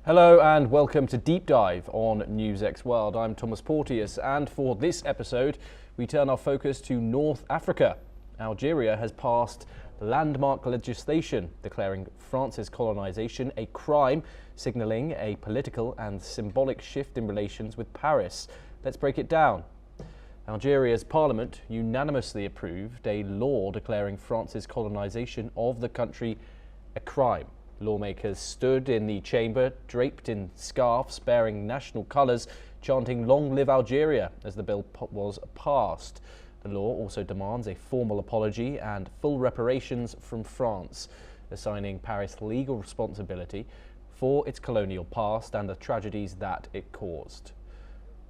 Hello and welcome to Deep Dive on NewsX World. I'm Thomas Porteous, and for this episode we turn our focus to North Africa. Algeria has passed landmark legislation declaring France's colonisation a crime, signalling a political and symbolic shift in relations with Paris. Let's break it down. Algeria's parliament unanimously approved a law declaring France's colonisation of the country a crime. Lawmakers stood in the chamber, draped in scarves bearing national colours, chanting "Long live Algeria" as the bill was passed. The law also demands a formal apology and full reparations from France, assigning Paris legal responsibility for its colonial past and the tragedies that it caused.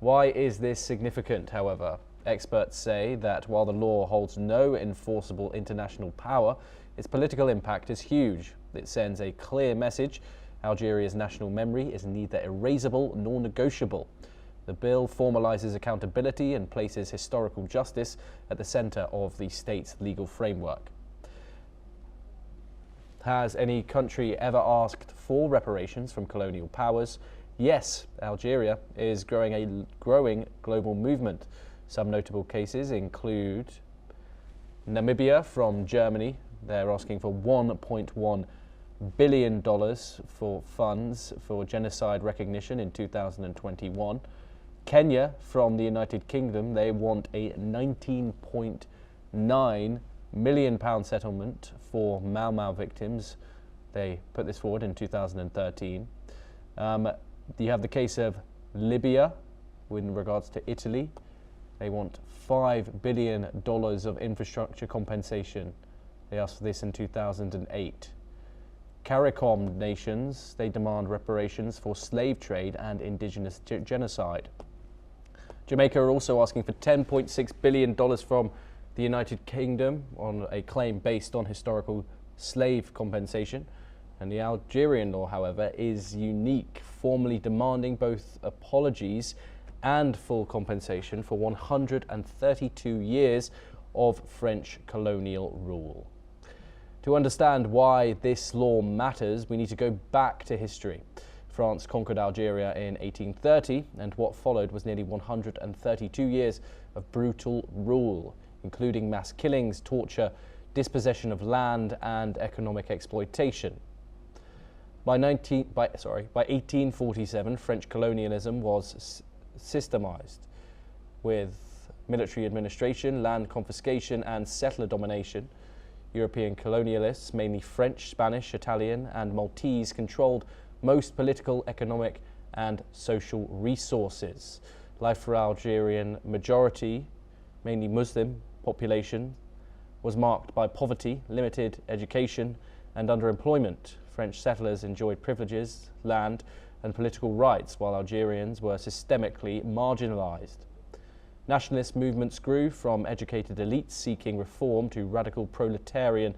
Why is this significant, however? Experts say that while the law holds no enforceable international power, its political impact is huge. It sends a clear message: Algeria's national memory is neither erasable nor negotiable. The bill formalises accountability and places historical justice at the centre of the state's legal framework. Has any country ever asked for reparations from colonial powers? Yes, Algeria is growing a global movement. Some notable cases include Namibia from Germany. They're asking for $1.1 billion for funds for genocide recognition in 2021. Kenya from the United Kingdom, they want a £19.9 million settlement for Mau Mau victims. They put this forward in 2013. You have the case of Libya in regards to Italy. They want $5 billion of infrastructure compensation. They asked for this in 2008. CARICOM nations, they demand reparations for slave trade and indigenous genocide. Jamaica are also asking for $10.6 billion from the United Kingdom on a claim based on historical slave compensation. And the Algerian law, however, is unique, formally demanding both apologies and full compensation for 132 years of French colonial rule. To understand why this law matters, we need to go back to history. France conquered Algeria in 1830, and what followed was nearly 132 years of brutal rule, including mass killings, torture, dispossession of land, and economic exploitation. By 1847, French colonialism was systemized, with military administration, land confiscation, and settler domination. European colonialists, mainly French, Spanish, Italian, and Maltese, controlled most political, economic, and social resources. Life for Algerian majority, mainly Muslim population, was marked by poverty, limited education, and underemployment. French settlers enjoyed privileges, land, and political rights, while Algerians were systemically marginalized. Nationalist movements grew, from educated elites seeking reform to radical proletarian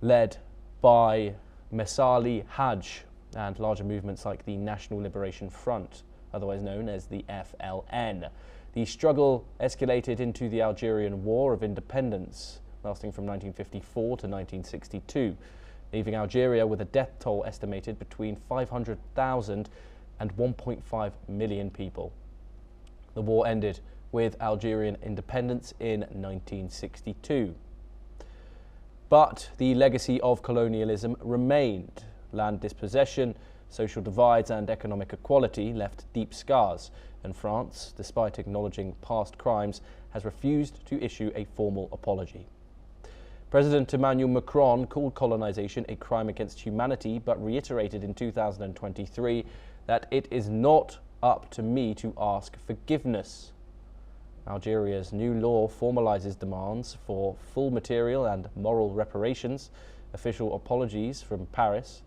led by Messali Hajj, and larger movements like the National Liberation Front, otherwise known as the FLN. The struggle escalated into the Algerian War of Independence, lasting from 1954 to 1962, leaving Algeria with a death toll estimated between 500,000 and 1.5 million people. The war ended with Algerian independence in 1962. But the legacy of colonialism remained. Land dispossession, social divides, and economic equality left deep scars, and France, despite acknowledging past crimes, has refused to issue a formal apology. President Emmanuel Macron called colonisation a crime against humanity, but reiterated in 2023 that it is not up to me to ask forgiveness. Algeria's new law formalises demands for full material and moral reparations, official apologies from Paris,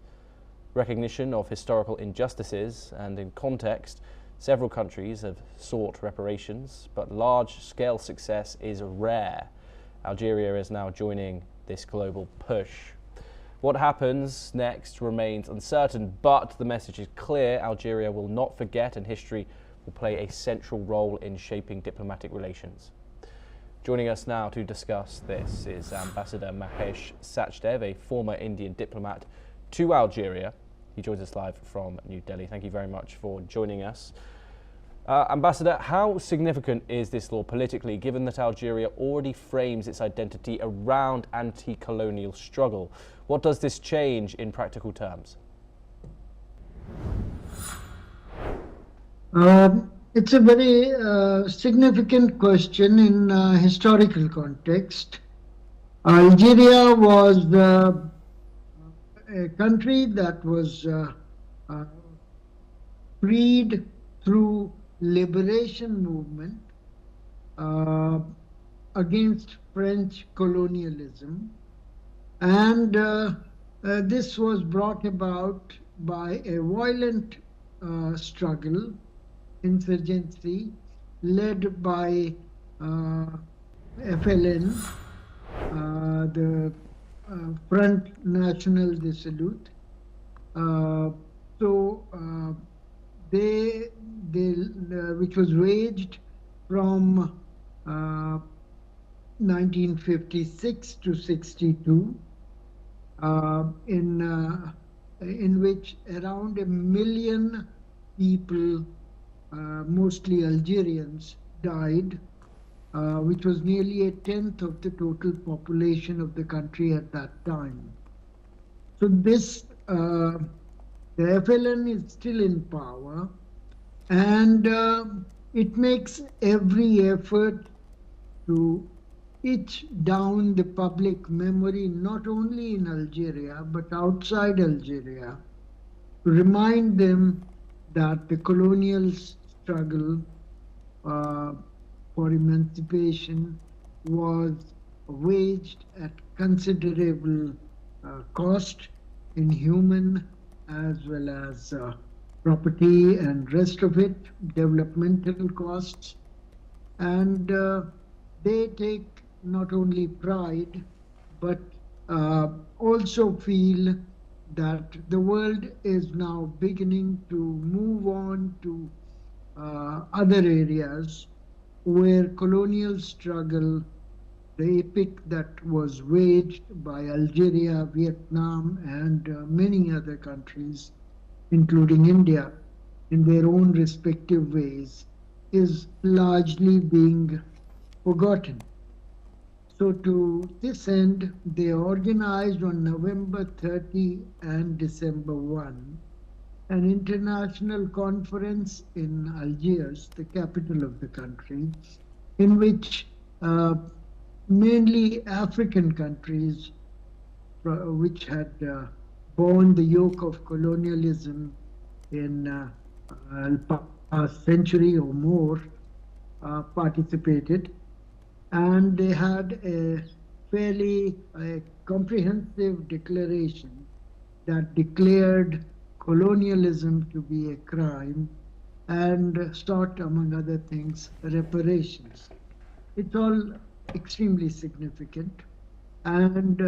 recognition of historical injustices, and in context, several countries have sought reparations, but large-scale success is rare. Algeria is now joining this global push. What happens next remains uncertain, but the message is clear: Algeria will not forget, and history will play a central role in shaping diplomatic relations. Joining us now to discuss this is Ambassador Mahesh Sachdev, a former Indian diplomat to Algeria. He joins us live from New Delhi. Thank you very much for joining us. Ambassador, how significant is this law politically, given that Algeria already frames its identity around anti-colonial struggle? What does this change in practical terms? It's a very significant question in historical context. Algeria was a country that was freed through liberation movement against French colonialism, and this was brought about by a violent struggle, insurgency, led by FLN, the Front National Dissolute. Which was waged from 1956 to 62, in which around 1 million people, mostly Algerians, died, which was nearly 1/10 of the total population of the country at that time. So this, the FLN is still in power, and it makes every effort to itch down the public memory, not only in Algeria, but outside Algeria, to remind them that the colonial struggle for emancipation was waged at considerable cost in human as well as property and rest of it, developmental costs. And they take not only pride, but also feel that the world is now beginning to move on to other areas where colonial struggle, the epic that was waged by Algeria, Vietnam, and many other countries, including India, in their own respective ways, is largely being forgotten. So to this end, they organized on November 30 and December 1 an international conference in Algiers, the capital of the country, in which mainly African countries which had borne the yoke of colonialism in a century or more participated, and they had a fairly comprehensive declaration that declared colonialism to be a crime and sought, among other things, reparations. It's all extremely significant, and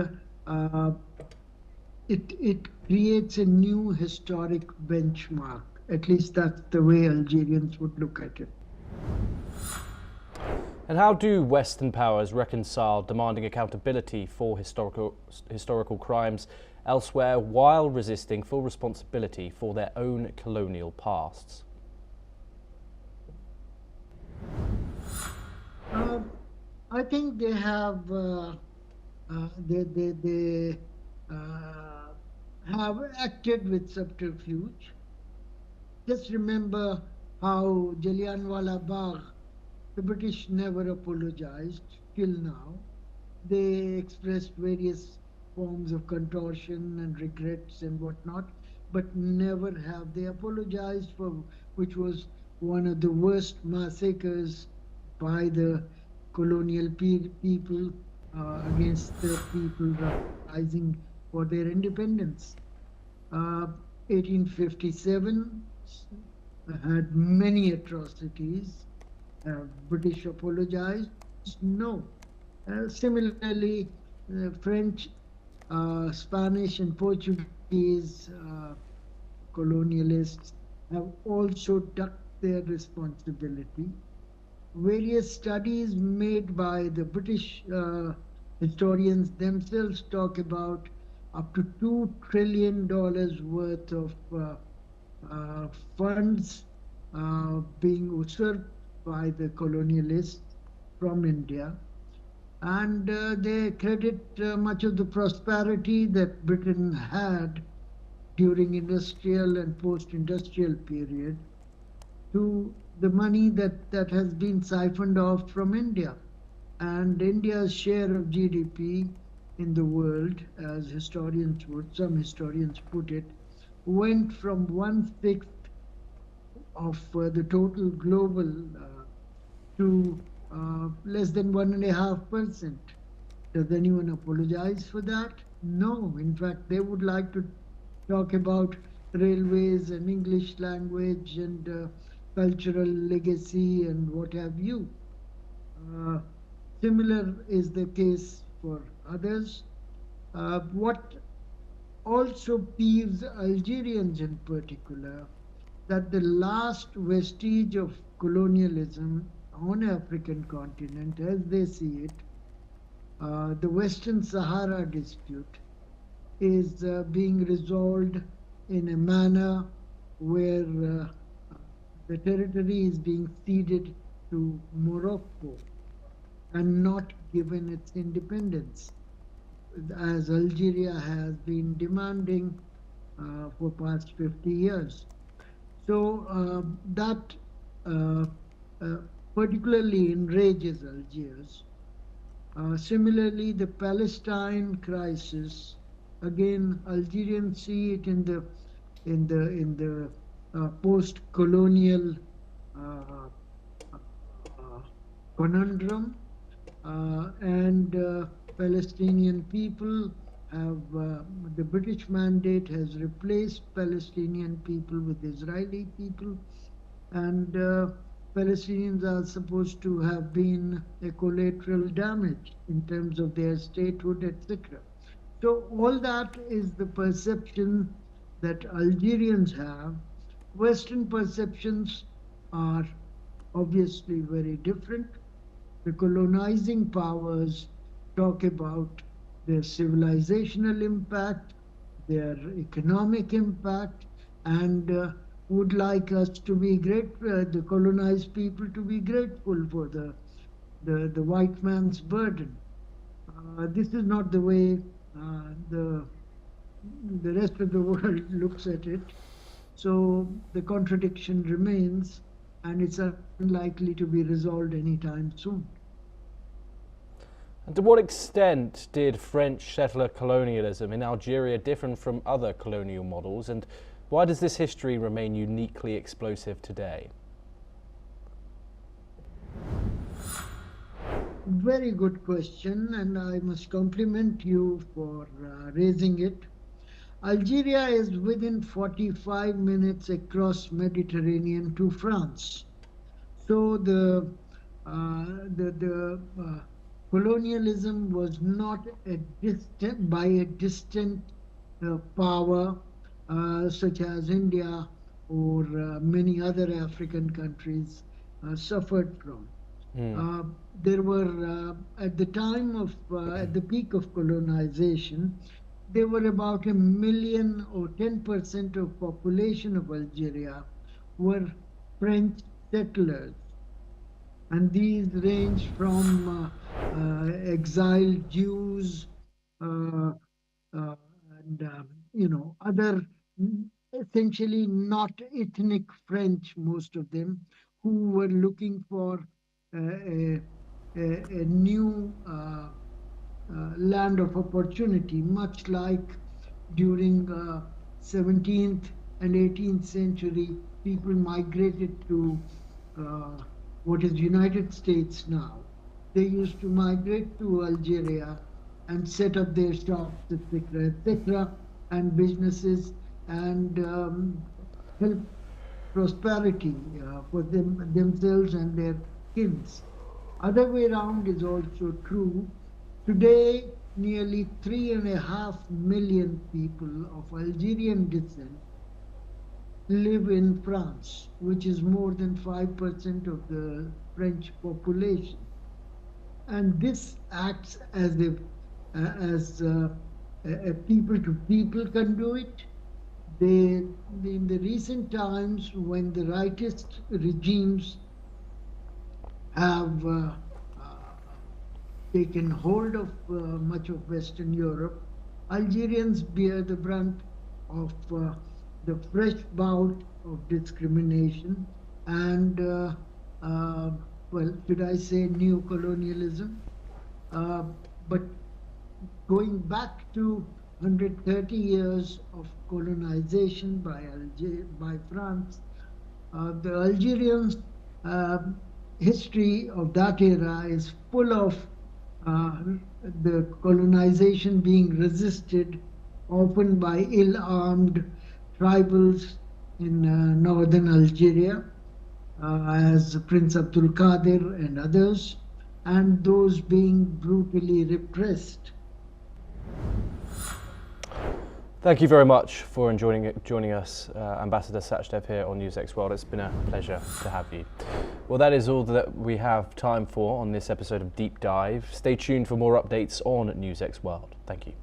it creates a new historic benchmark. At least that's the way Algerians would look at it. And how do Western powers reconcile demanding accountability for historical crimes elsewhere while resisting full responsibility for their own colonial pasts? I think they have have acted with subterfuge. Just remember how Jallianwala Bagh, the British never apologized till now. They expressed various forms of contortion and regrets and whatnot, but never have they apologized for, which was one of the worst massacres by the colonial people against the people rising for their independence. 1857 had many atrocities. British apologized? No. Similarly, French, Spanish and Portuguese colonialists have also ducked their responsibility. various studies made by the British historians themselves talk about up to $2 trillion worth of uh, funds being usurped by the colonialists from India. And they credit much of the prosperity that Britain had during industrial and post-industrial period to the money that has been siphoned off from India. And India's share of GDP in the world, as some historians put it, went from 1/6 of the total global to less than 1.5%. Does anyone apologize for that? No. In fact, they would like to talk about railways and English language and cultural legacy and what have you. Similar is the case for others. What also peeves Algerians in particular, that the last vestige of colonialism on African continent, as they see it, the Western Sahara dispute, is being resolved in a manner where the territory is being ceded to Morocco and not given its independence, as Algeria has been demanding for past 50 years. So that particularly enrages Algiers. Similarly, the Palestine crisis, again, Algerians see it in the post-colonial conundrum, and Palestinian people have the British mandate has replaced Palestinian people with Israeli people, and Palestinians are supposed to have been a collateral damage in terms of their statehood, etc. So all that is the perception that Algerians have. Western perceptions are obviously very different. The colonizing powers talk about their civilizational impact, their economic impact, and would like us to be the colonized people to be grateful for the white man's burden. This is not the way the rest of the world looks at it. So the contradiction remains, and it's unlikely to be resolved anytime soon. And to what extent did French settler colonialism in Algeria differ from other colonial models, and why does this history remain uniquely explosive today? Very good question, and I must compliment you for raising it. Algeria is within 45 minutes across Mediterranean to France. So the colonialism was not by a distant power such as India or many other African countries suffered from. There were, at the time of, at the peak of colonization, there were about 1 million or 10% of population of Algeria were French settlers. And these range from exiled Jews and other essentially not ethnic French, most of them, who were looking for a new land of opportunity, much like during 17th and 18th century, people migrated to what is United States now. They used to migrate to Algeria and set up their shops, etc., and businesses, and help prosperity for themselves and their kids. Other way around is also true. Today, nearly 3.5 million people of Algerian descent live in France, which is more than 5% of the French population. And this acts as if a people to people can do it. In the recent times, when the rightist regimes have taken hold of much of Western Europe, Algerians bear the brunt of the fresh bout of discrimination and, well, should I say neo-colonialism? But going back to 130 years of colonization by France, the Algerians' history of that era is full of the colonization being resisted, often by ill-armed tribals in northern Algeria, as Prince Abdul Qadir and others, and those being brutally repressed. Thank you very much for joining us, Ambassador Sachdev here on NewsX World. It's been a pleasure to have you. Well, that is all that we have time for on this episode of Deep Dive. Stay tuned for more updates on NewsX World. Thank you.